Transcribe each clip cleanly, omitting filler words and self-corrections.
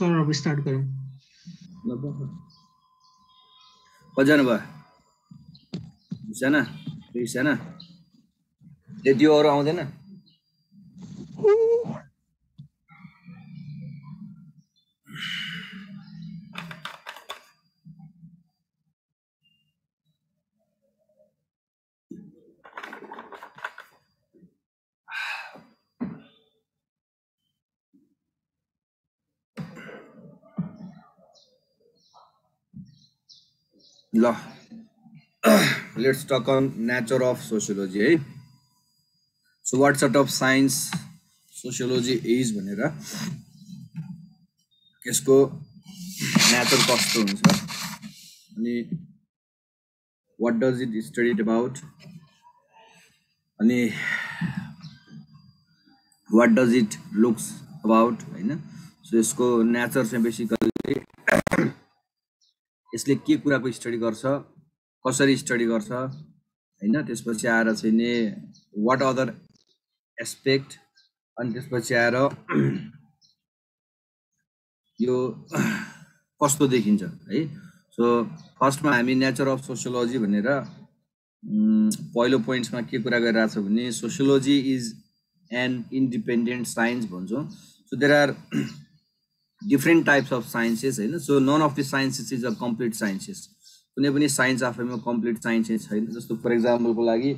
Sir अब start करूँ कजना भयो बिसना त्यति अरू आउँदैन ल let's talk on nature of sociology है so what sort of science sociology is भनेर यसको नेचर कस्तो हुन्छ अनि what does it studied about अनि what does it looks about हैन सो यसको नेचर चाहिँ बेसिकली यसले के कुराको स्टडी गर्छ कसरी स्टडी गर्छ हैन त्यसपछि आएर चाहिँ नि वाट अदर एस्पेक्ट अनि त्यसपछि आएर यो कस्तो देखिन्छ है सो फर्स्टमा हामी नेचर अफ सोशियोलोजी भनेर पहिलो पोइन्ट्समा के कुरा गरिरहेछ भने sociology is an independent science भन्छौँ so there are different types of sciences हैन so none of the sciences is a complete sciences कुनै पनि साइन्स आफैमा कम्प्लिट साइन्सेस छैन जस्तो फर इक्जाम्पलको लागि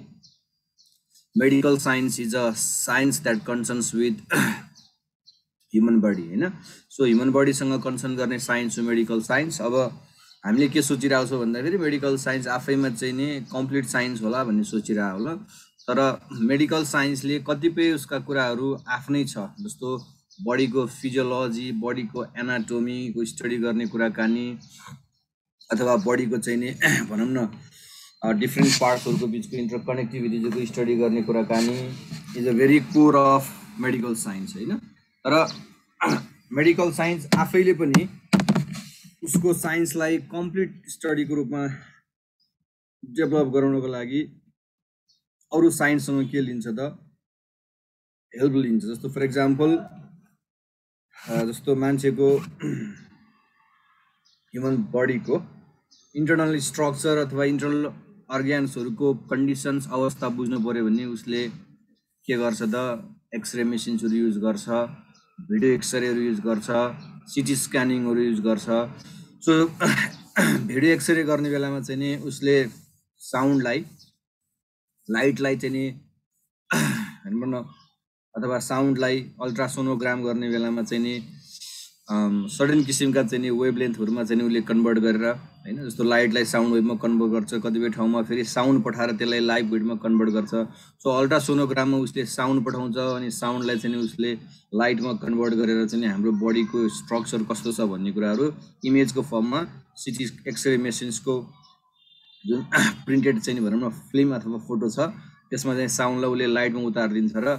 medical science is a science that concerns with human body हैन सो ह्युमन बडीसँग कन्सर्न गर्ने साइन्स हो मेडिकल साइन्स अब हामीले के सोचिरहेको छौँ भन्दाखेरि मेडिकल साइन्स आफैमा चाहिँ नि कम्प्लिट साइन्स होला भन्ने सोचिरहेको होला तर मेडिकल साइन्सले कतिपय उसका कुराहरू आफ्नै छ जस्तो बडीको फिजियोलोजी बडीको एनाटोमीको स्टडी गर्ने कुराकानी अथवा बडीको चाहिँ नि भनौँ न डिफ्रेन्ट पार्ट्सहरूको बिचको इन्टरकनेक्टिभिटीको स्टडी गर्ने कुराकानी is a very core of medical science हैन तर मेडिकल साइन्स आफैले पनि उसको साइन्सलाई कम्प्लिट स्टडीको रूपमा डेभलप गराउनको लागि अरू साइन्ससँग के लिन्छ त हेल्प लिन्छ जस्तो फर इक्जाम्पल जस्तो मान्छेको ह्युमन बडीको इन्टरनल स्ट्रक्चर अथवा इन्टरनल अर्ग्यान्सहरूको कन्डिसन्स अवस्था बुझ्नु पर्यो भने उसले के गर्छ त एक्सरे मेसिन्सहरू युज गर्छ भिडियो एक्सरेहरू युज गर्छ सिटी स्क्यानिङहरू युज गर्छ सो भिडियो एक्सरे गर्ने बेलामा चाहिँ नि उसले साउन्डलाई लाइटलाई चाहिँ नि हेर्नु न अथवा साउन्डलाई अल्ट्रासोनोग्राम गर्ने बेलामा चाहिँ नि सर्टेन किसिमका चाहिँ नि वेभलेन्थहरूमा चाहिँ उसले कन्भर्ट गरेर हैन जस्तो लाइटलाई साउन्ड वेभमा कन्भर्ट गर्छ कतिपय ठाउँमा फेरि साउन्ड पठाएर त्यसलाई लाइभ वेभमा कन्भर्ट गर्छ सो अल्ट्रासोनोग्राममा उसले साउन्ड पठाउँछ अनि साउन्डलाई चाहिँ उसले लाइटमा कन्भर्ट गरेर चाहिँ हाम्रो बडीको स्ट्रक्चर कस्तो छ भन्ने कुराहरू इमेजको फर्ममा सिटी एक्सरे मेसिन्सको जुन प्रिन्टेड चाहिँ भनौँ न फिल्म अथवा फोटो छ त्यसमा चाहिँ साउन्डलाई उसले लाइटमा उतारिदिन्छ र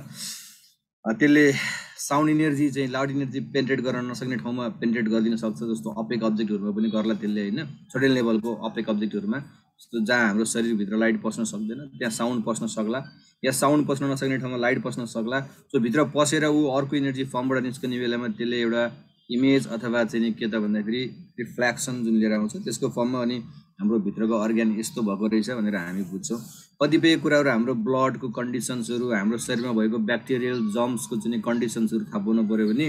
त्यसले साउन्ड इनर्जी चाहिँ लाउड इनर्जी पेन्ट्रेट गर्न नसक्ने ठाउँमा पेन्ट्रेट गरिदिन सक्छ जस्तो अपेक अब्जेक्टहरूमा पनि गर्ला त्यसले हैन सर्टेन लेभलको अपेक अब्जेक्टहरूमा जस्तो जहाँ हाम्रो शरीरभित्र लाइट पस्न सक्दैन त्यहाँ साउन्ड पस्न सक्ला या साउन्ड पस्न नसक्ने ठाउँमा लाइट पस्न सक्ला सो भित्र पसेर ऊ अर्को इनर्जी फर्मबाट निस्कने बेलामा त्यसले एउटा इमेज अथवा चाहिँ के त भन्दाखेरि रिफ्लेक्सन जुन लिएर आउँछ त्यसको फर्ममा अनि हाम्रो भित्रको अर्ग्यान यस्तो भएको रहेछ भनेर हामी बुझ्छौँ कतिपय कुराहरू हाम्रो ब्लडको कन्डिसन्सहरू हाम्रो शरीरमा भएको ब्याक्टेरियल जम्सको चाहिँ कन्डिसन्सहरू थाहा पाउनु पर्यो भने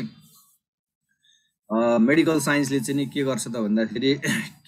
मेडिकल साइन्सले चाहिँ के गर्छ त भन्दाखेरि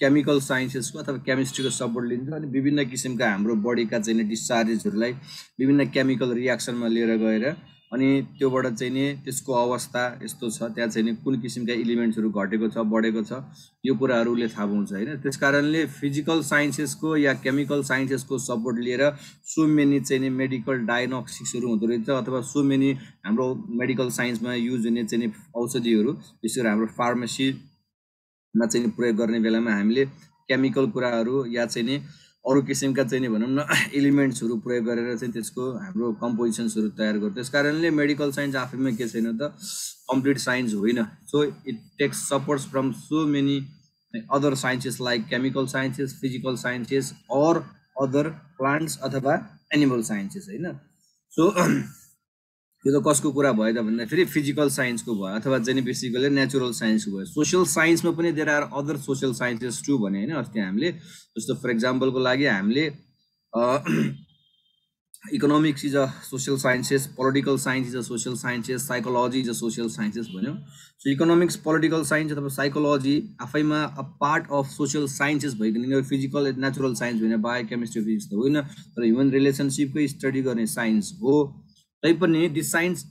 केमिकल साइन्सेसको अथवा केमिस्ट्रीको सपोर्ट लिन्छ अनि विभिन्न किसिमका हाम्रो बडीका चाहिँ डिस्चार्जेसहरूलाई विभिन्न केमिकल रियाक्सनमा लिएर गएर अनि त्योबाट चाहिँ नि त्यसको अवस्था यस्तो छ त्यहाँ चाहिँ नि कुन किसिमका एलिमेन्ट्सहरू घटेको छ बढेको छ यो कुराहरूले थाहा पाउँछ हैन त्यसकारणले फिजिकल साइन्सेसको या केमिकल साइन्सेसको सपोर्ट लिएर सो मेनी चाहिँ नि मेडिकल डायग्नोस्टिक्सहरू हुँदो रहेछ अथवा सो मेनी हाम्रो मेडिकल साइन्समा युज हुने चाहिँ नि औषधिहरू विशेष गरी हाम्रो फार्मेसीमा चाहिँ प्रयोग गर्ने बेलामा हामीले केमिकल कुराहरू या चाहिँ नि अरू किसिमका चाहिँ नि भनौँ न एलिमेन्ट्सहरू प्रयोग गरेर चाहिँ त्यसको हाम्रो कम्पोजिसन्सहरू तयार गर्छ त्यसकारणले मेडिकल साइन्स आफैमा के छैन त कम्प्लिट साइन्स होइन so it takes supports from so many other sciences like chemical sciences physical sciences or other plants अथवा एनिमल साइन्सेस हैन सो यो त कसको कुरा भयो त भन्दाखेरि फिजिकल साइन्सको भयो अथवा चाहिँ बेसिकली नेचुरल साइन्सको भयो। सोसियल साइन्समा पनि there are other social sciences too भने होइन अस्ति हामीले, जस्तो फर इक्जाम्पलको लागि हामीले economics is a social sciences, political science is a social sciences, psychology is a social sciences भन्यो। सो इकोनोमिक्स, पोलिटिकल साइन्स अथवा साइकोलोजी आफैमा a part of social sciences भइकन यिनीहरू फिजिकल नेचुरल साइन्स होइन, बायोकेमिस्ट्री फिजिक्स त होइन, तर human रिलेसनसिपकै स्टडी गर्ने साइन्स हो। तैपनि this science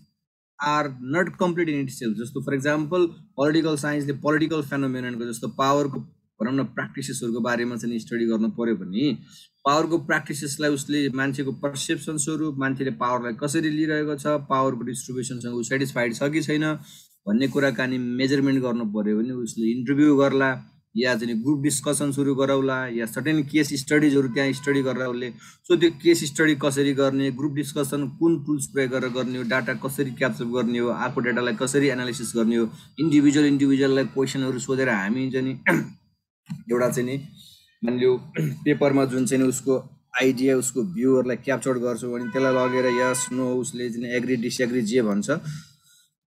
are not complete in it self. जस्तो फर इक्जाम्पल पोलिटिकल साइन्सले पोलिटिकल फेनोमेननको जस्तो पावरको भनौँ न प्र्याक्टिसेसहरूको बारेमा चाहिँ स्टडी गर्नु पऱ्यो भने पावरको प्र्याक्टिसेसलाई उसले मान्छेको पर्सेप्सन स्वरूप मान्छेले पावरलाई कसरी लिइरहेको छ, पावरको डिस्ट्रिब्युसनसँग ऊ सेटिस्फाइड छ कि छैन भन्ने कुराकानी मेजरमेन्ट गर्नु पऱ्यो भने उसले इन्टरभ्यू गर्ला या चाहिँ ग्रुप डिस्कसन सुरु गराउला या सर्टेन केस स्टडिजहरू त्यहाँ स्टडी गरेर उसले। सो त्यो केस स्टडी कसरी गर्ने, ग्रुप डिस्कसन कुन टुल्स प्रयोग गरेर गर्ने हो, डाटा कसरी क्याप्चर गर्ने हो, आएको डाटालाई कसरी एनालिसिस गर्ने हो, इन्डिभिजुअललाई क्वेसनहरू सोधेर हामी चाहिँ एउटा चाहिँ नि मानिलियो पेपरमा जुन चाहिँ उसको आइडिया उसको भ्यूहरूलाई क्याप्चर गर्छौँ अनि त्यसलाई लगेर यस नो उसले चाहिँ एग्री डिसएग्री जे भन्छ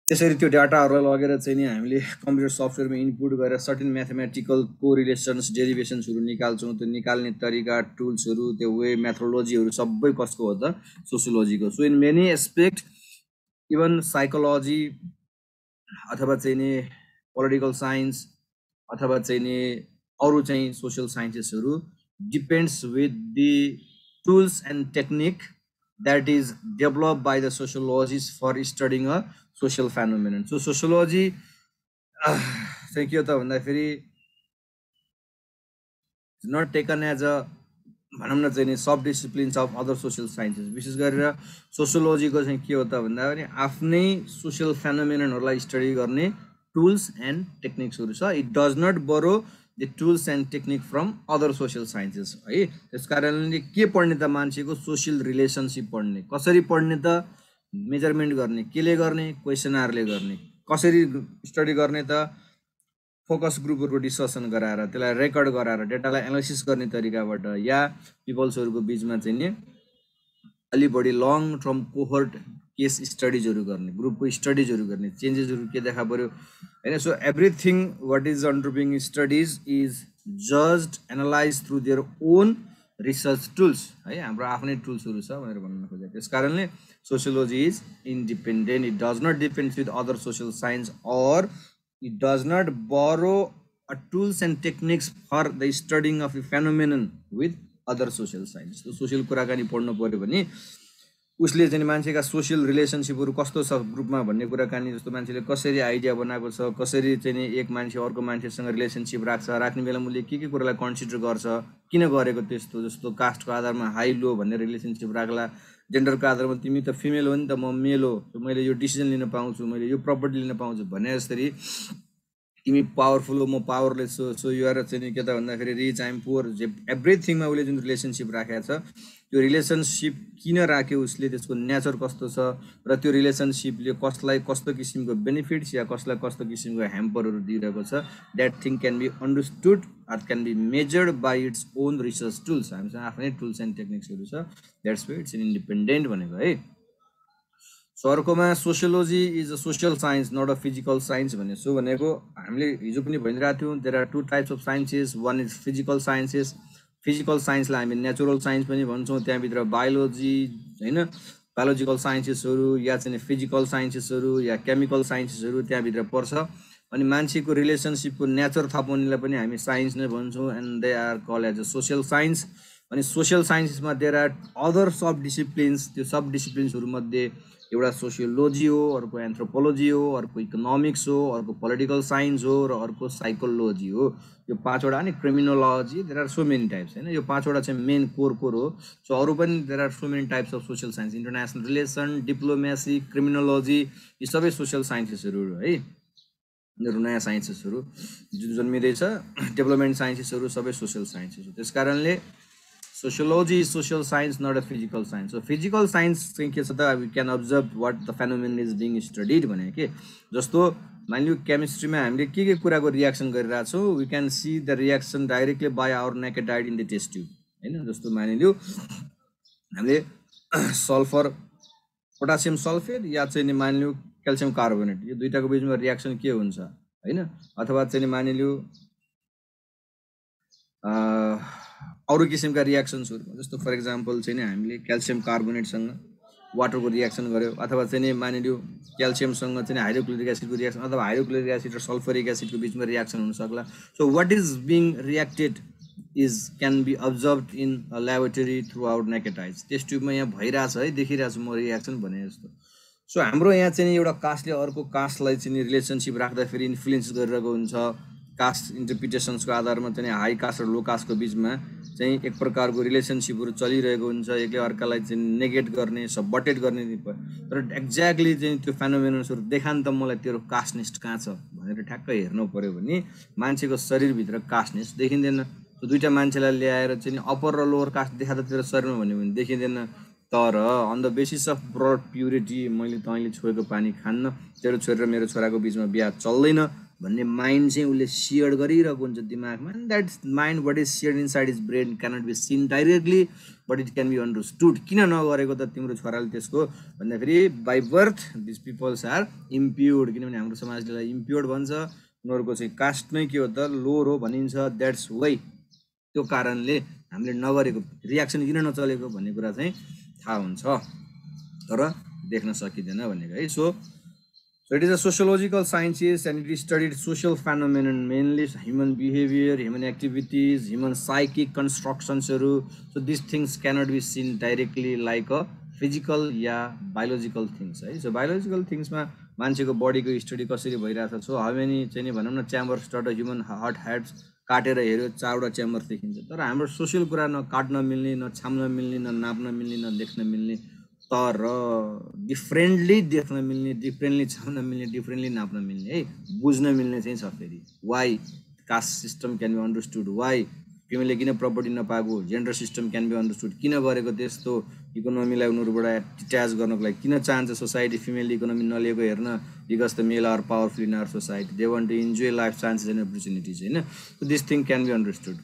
त्यसरी त्यो डाटाहरूलाई लगेर चाहिँ नि हामीले कम्प्युटर सफ्टवेयरमा इनपुट गरेर सर्टेन म्याथमेटिकल कोरिलेसन्स डेरिभेसन्सहरू निकाल्छौँ। त्यो निकाल्ने तरिका, टुल्सहरू, त्यो वे, मेथोडोलोजीहरू सबै कसको हो त? सोसियोलोजीको। So in many aspect even psychology अथवा चाहिँ नि पोलिटिकल साइन्स अथवा चाहिँ नि अरू चाहिँ सोसियल साइन्सेसहरू depends with the tools and technique that is developed by the sociologists for studying a social phenomenon. So sociology चाहिँ के हो त भन्दाखेरि not taken as a भनौँ न चाहिँ sub disciplines of other social sciences. विशेष गरेर सोसियोलोजीको चाहिँ के हो त भन्दाखेरि आफ्नै सोसियल फेनोमेननहरूलाई स्टडी गर्ने टुल्स एन्ड टेक्निक्सहरू छ। It does not borrow the tools and technique from other social sciences है। त्यस कारणले के पढ्ने त मान्छेको सोसियल रिलेसनसिप पढ्ने, कसरी पढ्ने त मेजरमेन्ट गर्ने, केले गर्ने, क्वेसनरले गर्ने, कसरी स्टडी गर्ने त फोकस ग्रुपहरूको डिस्कसन गराएर त्यसलाई रेकर्ड गराएर डेटालाई एनालिसिस गर्ने तरिकाबाट या पिपल्सहरूको बिचमा चाहिँ नि अलि बढी लङ टर्म कोहर्ट केस स्टडिजहरू गर्ने, ग्रुपको स्टडिजहरू गर्ने, चेन्जेसहरू के देखा पऱ्यो होइन। So everything what is undergoing studies is judged analyse through their own research tools है। हाम्रो आफ्नै टुल्सहरू छ भनेर भन्न खोजेको। त्यस कारणले sociology is independent, it does not depend with other social science or it does not borrow a tools and techniques for the studying of a phenomenon with other social science. So social कुराकानी पढ्नु पर्यो भने उसले चाहिँ मान्छेका social रिलेसनसिपहरू कस्तो छ ग्रुपमा भन्ने कुराकानी, जस्तो मान्छेले कसरी आइडिया बनाएको छ, कसरी चाहिँ एक मान्छे अर्को मान्छेसँग रिलेसनसिप राख्छ, राख्ने बेलामा उसले के कुरालाई कन्सिडर गर्छ, किन गरेको त्यस्तो, जस्तो कास्टको आधारमा हाई लो भन्ने रिलेसनसिप राख्ला, जेन्डरको आधारमा तिमी त फिमेल हो नि त म मेल हो, मैले यो डिसिजन लिन पाउँछु, मैले यो प्रपर्टी लिन पाउँछु भने जसरी तिमी पावरफुल हो म पावरलेस हो, सो युआर चाहिँ के त भन्दाखेरि रिच आइएम पुवर, एभ्रिथिङमा उसले जुन रिलेसनसिप राखेको छ त्यो रिलेसनसिप किन राख्यो उसले, त्यसको नेचर कस्तो छ र त्यो रिलेसनसिपले कसलाई कस्तो किसिमको बेनिफिट्स या कसलाई कस्तो किसिमको ह्याम्परहरू दिइरहेको छ, that thing can be understood or can be measured by its own research tools. हामीसँग आफ्नै टुल्स एन्ड टेक्निक्सहरू छ, that's why it's an independent भनेको है। सो अर्कोमा sociology is a social science not a physical science भने। So भनेको हामीले हिजो पनि भनिरहेको थियौँ there are two types of sciences, one is physical sciences. Physical साइन्सलाई हामी नेचुरल साइन्स पनि भन्छौँ, त्यहाँभित्र बायोलोजी होइन, बायोलोजिकल साइन्सेसहरू या चाहिँ फिजिकल साइन्सेसहरू या केमिकल साइन्सेसहरू त्यहाँभित्र पर्छ। अनि मान्छेको रिलेसनसिपको नेचर थाहा पाउनेलाई पनि हामी साइन्स नै भन्छौँ and they are call as a social science. अनि सोसियल साइन्सेसमा there are other sub disciplines, त्यो सब डिसिप्लिन्सहरूमध्ये एउटा सोसियोलोजी हो, अर्को एन्थ्रोपोलोजी हो, अर्को इकोनोमिक्स हो, अर्को पोलिटिकल साइन्स हो र अर्को साइकोलोजी हो। यो पाँचवटा नि criminology, there are so many types होइन, यो पाँचवटा चाहिँ मेन कोर हो। सो अरू पनि there are so many types of social science, international relation, diplomacy, criminology, यी सबै सोसियल साइन्सेसहरू है, यिनीहरू नयाँ साइन्सेसहरू जुन जन्मिँदैछ। डेभलपमेन्ट साइन्सेसहरू सबै सोसियल साइन्सेस हो। त्यस कारणले sociology is social science not a physical science. So physical science चाहिँ के छ त, we can observe what the phenomenon is being studied भने के, जस्तो मानिलियो केमिस्ट्रीमा हामीले के कुराको रियाक्सन गरिरहेको छौँ, we can see the reaction directly by our naked eye in the test tube होइन। जस्तो मानिलियो हामीले सल्फर पोटासियम सल्फेट या चाहिँ नि मानिलियो क्याल्सियम कार्बोनेट, यो दुईटाको बिचमा रियाक्सन के हुन्छ हैन, अथवा चाहिँ नि मानिलियो अरू किसिमका रियाक्सन्सहरू, जस्तो फर इक्जाम्पल चाहिँ नि हामीले क्याल्सियम कार्बोनेटसँग वाटरको रियाक्सन गर्यो, अथवा चाहिँ नि मानिलियो क्याल्सियमसँग चाहिँ हाइड्रोक्लोरिक एसिडको रियाक्सन, अथवा हाइड्रोक्लोरिक एसिड र सल्फरिक एसिडको बिचमा रियाक्सन हुन सक्ला। So what is being reacted can be observe in a laboratory through out naked eyes. Test ट्युबमा यहाँ भइरहेछ है, देखिरहेको छु म रियाक्सन भने जस्तो। सो हाम्रो यहाँ चाहिँ एउटा कास्टले अर्को कास्टलाई चाहिँ रिलेसनसिप राख्दाखेरि इन्फ्लुएन्स गरिरहेको हुन्छ। कास्ट इन्टरप्रिटेसन्सको आधारमा चाहिँ हाई कास्ट र लो कास्टको बिचमा चाहिँ एक प्रकारको रिलेसनसिपहरू चलिरहेको हुन्छ, एकले अर्कालाई चाहिँ नेगेट गर्ने, सबटेट गर्ने। तर एक्ज्याक्टली चाहिँ त्यो फेनोमेनन्सहरू देखान त मलाई तेरो कास्टनेस कहाँ छ भनेर ठ्याक्कै हेर्नु पऱ्यो भने मान्छेको शरीरभित्र कास्टनेस देखिँदैन। दुईवटा मान्छेलाई ल्याएर चाहिँ अप्पर र लोवर कास्ट देखाएको तेरो शरीरमा भन्यो भने देखिँदैन। तर on the basis of broad purity मैले तैँले छोएको पानी खान्न, तेरो छोरी र मेरो छोराको बिचमा बिहा चल्दैन भन्ने माइन्ड चाहिँ उसले सेयर गरिरहेको हुन्छ दिमागमा। And that mind what is share inside is brain cannot be seen directly, but it can be understood. किन नगरेको त तिम्रो छोराले त्यसको भन्दाखेरि by birth this peoples are impured, किनभने हाम्रो समाजले इम्प्योर्ड भन्छ, उनीहरूको चाहिँ कास्ट नै के हो त लोर हो भनिन्छ। द्याट्स वाइ त्यो कारणले हामीले नगरेको, रियाक्सन किन नचलेको भन्ने कुरा चाहिँ थाहा हुन्छ तर देख्न सकिँदैन भनेको है। So it is a sociological sciences and it is studied social phenomenon, mainly human behaviour, human activities, human psychic कन्स्ट्रक्सन्सहरू। So this things cannot be seen directly like a physical या बायोलोजिकल थिङ्स है। So biological थिङ्समा मान्छेको बडीको study कसरी भइरहेको छ। So how many चाहिँ भनौँ न च्याम्बर्स डट ह्युमन हार्ट ह्याड्स काटेर हेऱ्यो 4वटा च्याम्बर देखिन्छ। तर हाम्रो सोसियल कुरा न काट्न मिल्ने, न छाम्न मिल्ने, न नाप्न मिल्ने, न देख्न मिल्ने, तर डिफ्रेन्टली देख्न मिल्ने, डिफ्रेन्टली छाम्न मिल्ने, डिफ्रेन्टली नाप्न मिल्ने है, बुझ्न मिल्ने चाहिँ छ। फेरि why caste system can be understood, why फिमेलले किन प्रपर्टी नपाएको, gender system can be understood, किन गरेको त्यस्तो, इकोनोमीलाई उनीहरूबाट डिट्याच गर्नको लागि किन चाहन्छ सोसाइटी फिमेल इकोनोमी नलिएको हेर्न, because the male are powerful in our society, they want to enjoy life chances and opportunities होइन। So this thing can be understood.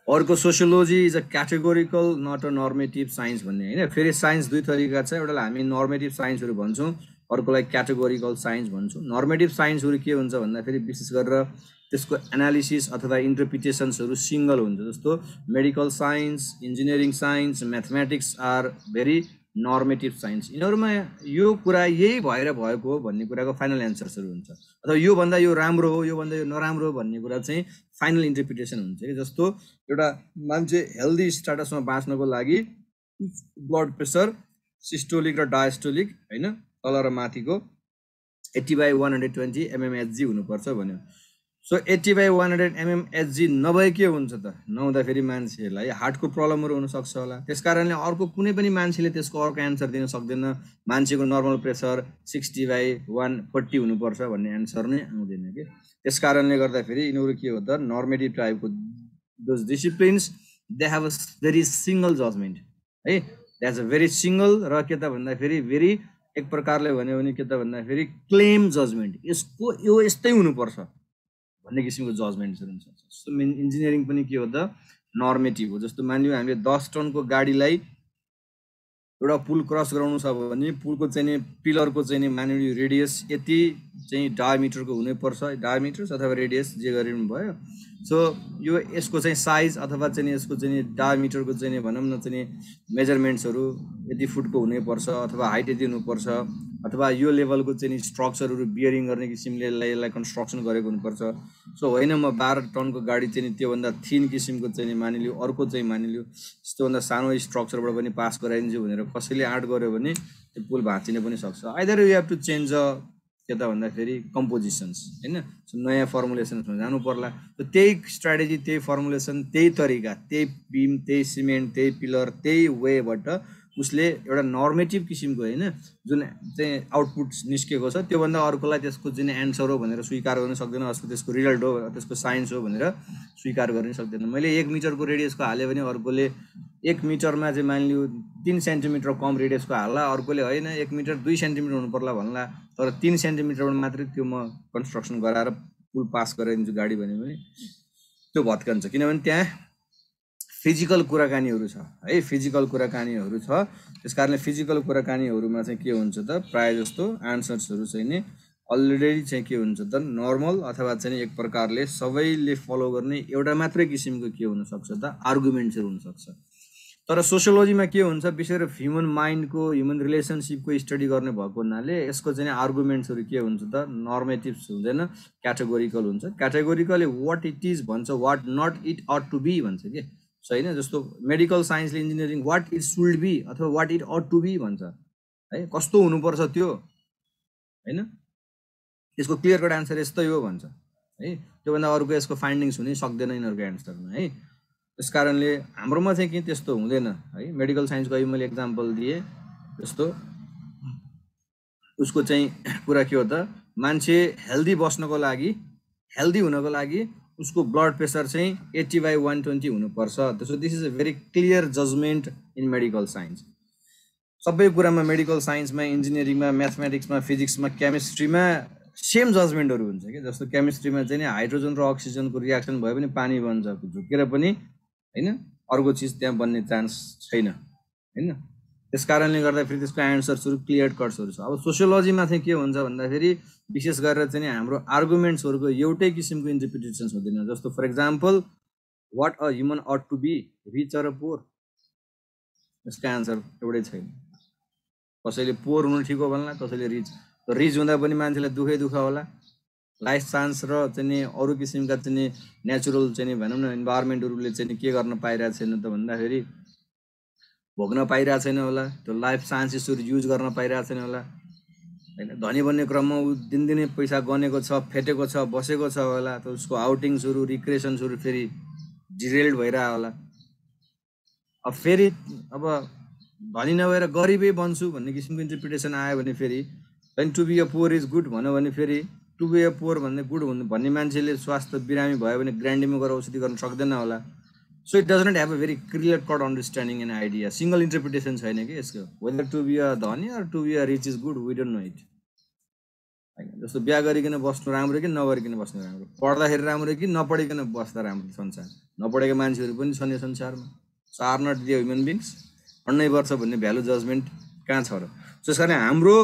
अर्को sociology is a categorical not a normative science भन्ने होइन। फेरि science दुई थरीका छ, एउटालाई हामी नर्मेटिभ साइन्सहरू भन्छौँ, अर्कोलाई क्याटेगोरिकल साइन्स भन्छौँ। नर्मेटिभ साइन्सहरू के हुन्छ भन्दाखेरि विशेष गरेर त्यसको एनालिसिस अथवा इन्टरप्रिटेसन्सहरू सिङ्गल हुन्छ। जस्तो medical science, engineering science, mathematics are very normative science. यिनीहरूमा यो कुरा यही भएर भएको हो भन्ने कुराको फाइनल एन्सर्सहरू हुन्छ, अथवा योभन्दा यो राम्रो हो, योभन्दा यो नराम्रो हो भन्ने कुरा चाहिँ फाइनल इन्टरप्रिटेसन हुन्छ कि। जस्तो एउटा मान्छे हेल्दी स्ट्याटसमा बाँच्नको लागि ब्लड प्रेसर सिस्टोलिक र डायस्टोलिक होइन, तल र माथिको 80/120 mmHg हुनुपर्छ भन्यो। सो 80/100 mmHg नभए के हुन्छ त, नहुँदाखेरि मान्छेलाई हार्टको प्रब्लमहरू हुनसक्छ होला। त्यस कारणले अर्को कुनै पनि मान्छेले त्यसको अर्को एन्सर दिन सक्दैन, मान्छेको नर्मल प्रेसर 60/140 हुनुपर्छ भन्ने एन्सर नै आउँदैन कि। त्यस कारणले गर्दाखेरि यिनीहरू के हो त नर्मेटिभ टाइपको those disciplines, they have a very single judgement है, द्याट्स अ भेरी सिङ्गल र के त भन्दाखेरि भेरी एक प्रकारले भन्यो भने के त भन्दाखेरि क्लेम जजमेन्ट, यसको यो यस्तै हुनुपर्छ भन्ने किसिमको जजमेन्ट्सहरू हुन्छ। जस्तो इन्जिनियरिङ पनि के हो त नर्मेटिभ हो। जस्तो मानिलियो हामीले 10 टनको गाडीलाई एउटा पुल क्रस गराउनु छ भने पुलको चाहिँ पिलरको चाहिँ मानिलियो रेडियस यति चाहिँ डायमिटरको हुनुपर्छ, डायमिटर्स अथवा रेडियस जे गरिनु भयो। सो यो यसको चाहिँ साइज अथवा चाहिँ यसको चाहिँ डायमिटरको चाहिँ भनौँ न चाहिँ मेजरमेन्ट्सहरू यति फुटको हुनुपर्छ, अथवा हाइट यति हुनुपर्छ, अथवा यो लेभलको चाहिँ स्ट्रक्चरहरू बियरिङ गर्ने किसिमले यसलाई कन्स्ट्रक्सन गरेको हुनुपर्छ। सो होइन म 12 टनको गाडी चाहिँ त्योभन्दा थिन किसिमको चाहिँ मानिलियो अर्को चाहिँ मानिलियो यस्तोभन्दा सानो स्ट्रक्चरबाट पनि पास गराइदिन्छु भनेर कसैले आँट गर्यो भने त्यो पुल भाँचिन पनि सक्छ। Either you have to change के त भन्दाखेरि कम्पोजिसन्स होइन, नयाँ फर्मुलेसन्समा जानु पर्ला। त्यही स्ट्राटेजी, त्यही फर्मुलेसन, त्यही तरिका, त्यही बिम, त्यही सिमेन्ट, त्यही पिलर, त्यही वेबाट उसले एउटा नर्मेटिभ किसिमको होइन जुन चाहिँ आउटपुट निस्केको छ त्योभन्दा अर्कोलाई त्यसको जुन एन्सर हो भनेर स्वीकार गर्न सक्दैन, त्यसको रिजल्ट हो, त्यसको साइन्स हो भनेर स्वीकार गर्न सक्दैन। मैले 1 मिटरको रेडियसको हालेँ भने अर्कोले 1 मिटरमा चाहिँ मानिलियो 3 सेन्टिमिटर कम रेडियसको हाल्ला, अर्कोले होइन 1 मिटर 2 सेन्टिमिटर हुनु पर्ला भन्ला, तर 3 सेन्टिमिटरबाट मात्रै त्यो म कन्स्ट्रक्सन गराएर पुल पास गराइदिन्छु गाडी भन्यो भने त्यो भत्कन्छ। किनभने त्यहाँ फिजिकल कुराकानीहरू छ है, फिजिकल कुराकानीहरू छ। त्यस कारणले फिजिकल कुराकानीहरूमा चाहिँ के हुन्छ त, प्रायः जस्तो आन्सर्सहरू चाहिँ नि अलरेडी चाहिँ के हुन्छ त, नर्मल अथवा चाहिँ एक प्रकारले सबैले फलो गर्ने एउटा मात्रै किसिमको के हुनसक्छ त, आर्गुमेन्ट्सहरू हुनसक्छ। तर सोसियोलोजीमा के हुन्छ, विशेष गरेर ह्युमन माइन्डको, ह्युमन रिलेसनसिपको स्टडी गर्ने भएको हुनाले यसको चाहिँ आर्गुमेन्ट्सहरू के हुन्छ त, नर्मेटिभ्स हुँदैन, क्याटेगोरिकल हुन्छ। क्याटेगोरिकली वाट इट इज भन्छ, what not it ought to be भन्छ कि छैन। जस्तो मेडिकल साइन्सले engineering what it should be अथवा what it ought to be भन्छ है, कस्तो हुनुपर्छ त्यो होइन, यसको क्लियर कट एन्सर यस्तै हो भन्छ है। त्योभन्दा अरूको यसको फाइन्डिङ्स हुनै सक्दैन यिनीहरूको एन्सरमा है। त्यस कारणले हाम्रोमा चाहिँ के त्यस्तो हुँदैन है। मेडिकल साइन्सको अहिले मैले एक्जाम्पल दिएँ, जस्तो उसको चाहिँ कुरा के हो त, मान्छे हेल्दी बस्नको लागि, हेल्दी हुनको लागि उसको ब्लड प्रेसर चाहिँ 80/120 हुनुपर्छ। त्यसो this is a very clear judgement in medical science. सबै कुरामा मेडिकल साइन्समा, इन्जिनियरिङमा, म्याथमेटिक्समा, फिजिक्समा, केमिस्ट्रीमा सेम जजमेन्टहरू हुन्छ कि। जस्तो केमिस्ट्रीमा चाहिँ हाइड्रोजन र अक्सिजनको रियाक्सन भयो भने पानी बन्छ, झुकेर पनि होइन, अर्को चिज त्यहाँ बन्ने चान्स छैन होइन। त्यस कारणले गर्दाखेरि त्यसको एन्सर्सहरू क्लियर कट्सहरू छ। अब सोसियोलोजीमा चाहिँ के हुन्छ भन्दाखेरि विशेष गरेर चाहिँ हाम्रो आर्गुमेन्ट्सहरूको एउटै किसिमको इन्टरप्रिटेसन्स हुँदैन। जस्तो for example what a human ought to be, rich or poor, यसको एन्सर एउटै छैन। कसैले पोर हुनु ठिक हो भन्ला, कसैले रिच। रिच हुँदा पनि मान्छेलाई दुःख होला। लाइफ चान्स र चाहिँ अरू किसिमका चाहिँ नेचुरल चाहिँ भनौँ न इन्भाइरोमेन्टहरूले चाहिँ के गर्न पाइरहेको छैन त भन्दाखेरि भोग्न पाइरहेको छैन होला, त्यो लाइफ चान्सेसहरू युज गर्न पाइरहेको छैन होला होइन। धनी बन्ने क्रममा ऊ दिनदिनै पैसा गनेको छ, फेटेको छ, बसेको छ होला, त उसको आउटिङ्सहरू, रिक्रिएसन्सहरू फेरि डिरेल्ड भइरहेको होला। अब फेरि अब धनी नभएर गरिबै बन्छु भन्ने किसिमको इन्टरप्रिटेसन आयो भने फेरि to be a poor is good भन्यो भने फेरि टु बी अ पोर भन्ने गुड भन्ने मान्छेले स्वास्थ्य बिरामी भयो भने ग्रान्डीमा गएर औषधि गर्न सक्दैन होला। So it does not have a very clear cut understanding and idea, single interpretation छैन कि यसको। वेदर टु बी अ धनी or to be a rich is good, we don't know it होइन। जस्तो बिहा गरिकन बस्नु राम्रो कि नगरिकन बस्नु राम्रो, पढ्दाखेरि राम्रो कि नपढिकन बस्दा राम्रो संसार। नपढेको मान्छेहरू पनि छन् यो संसारमा। So are not the human beings. पढ्नै पर्छ भन्ने भ्यालु जजमेन्ट कहाँ छ र। त्यस कारण हाम्रो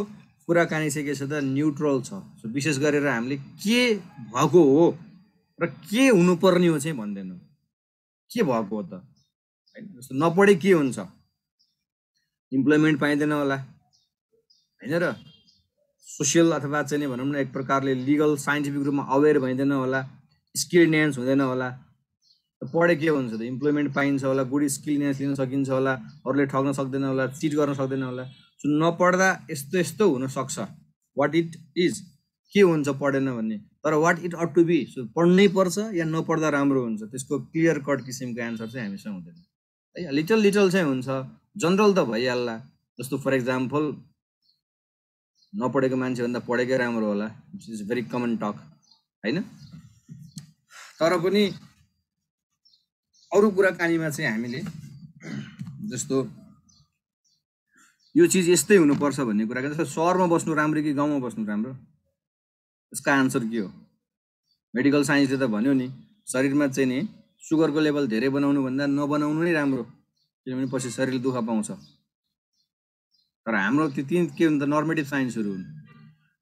कुराकानी चाहिँ के छ त, न्युट्रल छ। सो विशेष गरेर हामीले के भएको हो र के हुनुपर्ने हो चाहिँ भन्दैनौँ, के भएको हो त होइन। जस्तो नपढे के हुन्छ, इम्प्लोइमेन्ट पाइँदैन होला होइन र, सोसियल अथवा चाहिँ भनौँ न एक प्रकारले लिगल साइन्टिफिक रूपमा अवेर भइँदैन होला, स्किलनेस हुँदैन होला। पढे के हुन्छ त, इम्प्लोइमेन्ट पाइन्छ होला, गुड स्किलनेस लिन सकिन्छ होला, अरूले ठग्न सक्दैन होला, चिट गर्न सक्दैन होला। सो नपढ्दा यस्तो यस्तो हुनसक्छ, वाट इट इज, के हुन्छ पढेन भन्ने। तर what it ought to be, so पढ्नै पर्छ या नपढ्दा राम्रो हुन्छ, त्यसको क्लियर कट किसिमको एन्सर चाहिँ हामीसँग हुँदैन है। लिटल लिटल चाहिँ हुन्छ, जनरल त भइहाल्ला। जस्तो फर एक्जाम्पल नपढेको मान्छेभन्दा पढेकै राम्रो होला, which is very common talk होइन। तर पनि अरू कुराकानीमा चाहिँ हामीले जस्तो यो चिज यस्तै हुनुपर्छ भन्ने कुरा, जस्तो सहरमा बस्नु राम्रो कि गाउँमा बस्नु राम्रो, यसको आन्सर के हो। मेडिकल साइन्सले त भन्यो नि, शरीरमा चाहिँ नि सुगरको लेभल धेरै बनाउनु भन्दा नबनाउनु नै राम्रो, किनभने पछि शरीरले दुःख पाउँछ। तर हाम्रो त्यो तीन के हुन्छ, नर्मेटिभ साइन्सहरू हुन्,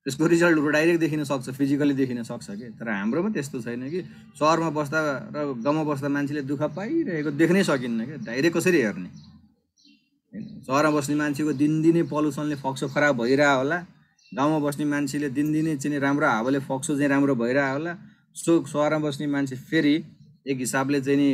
त्यसको रिजल्टहरू डाइरेक्ट देखिन सक्छ, फिजिकली देखिन सक्छ कि। तर हाम्रोमा त्यस्तो छैन कि, सहरमा बस्दा र गाउँमा बस्दा मान्छेले दुःख पाइरहेको देख्नै सकिन्न कि, डाइरेक्ट कसरी हेर्ने। सहरमा बस्ने मान्छेको दिनदिनै पल्युसनले फोक्सो खराब भइरहेको होला, गाउँमा बस्ने मान्छेले दिनदिनै चाहिँ राम्रो हावाले फोक्सो चाहिँ राम्रो भइरहेको होला। सो सहरमा बस्ने मान्छे फेरि एक हिसाबले चाहिँ नि